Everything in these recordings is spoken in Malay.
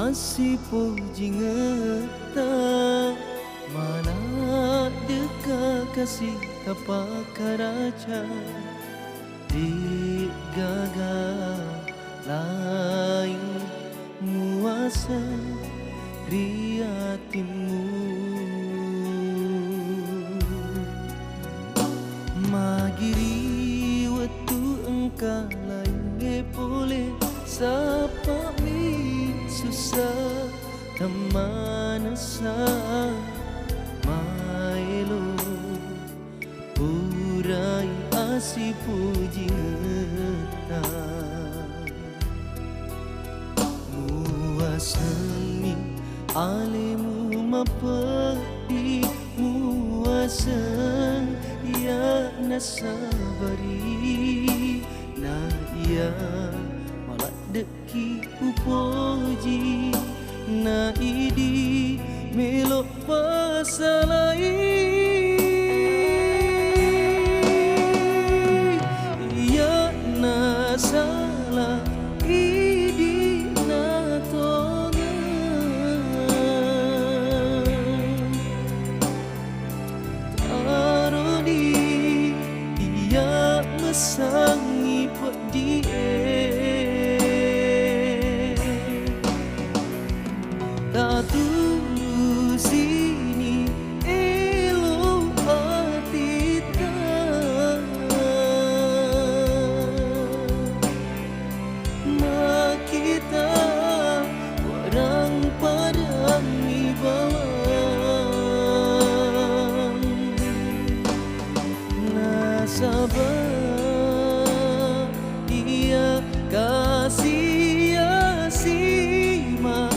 asipo jingata mana deka kasih tapa karaja di gaga lain muasa riatimu magiri waktu engkau lain boleh sapa mi susah teman sah maelo purai asipo jingata muasami alemu mapadi muasang ya nasabari na ya malak deki upoji na idi melok pasalai ya nasalah idi na tona tarodi ya mesangi pedie tak tunggu sini elo hati tak mak kita warang padang ni bawang nasabah ia kasih asima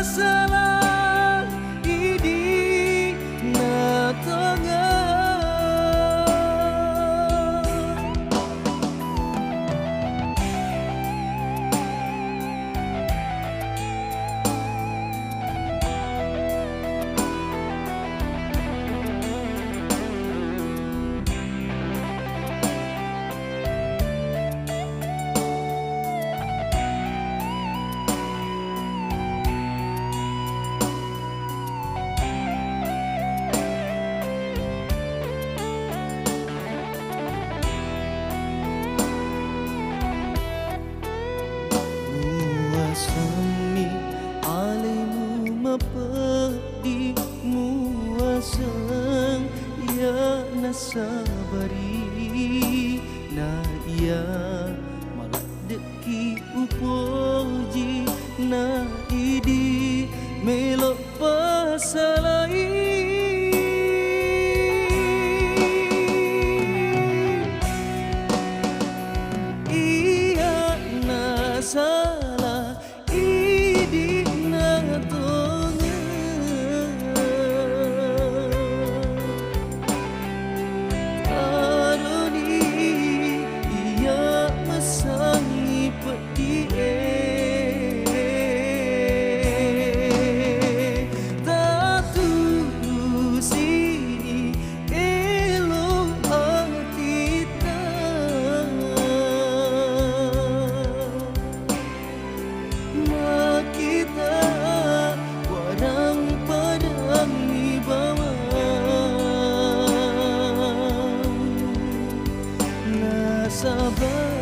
salah idi na tengah semi alemu mapadi muasang ya nasabari na ia malak deki upoji na idi melok pasalai ia nasalah idi na tengah taroni ia mesangi pedie tak tunggu sini elo hati tak mak kita warang padang ni bawang nasabah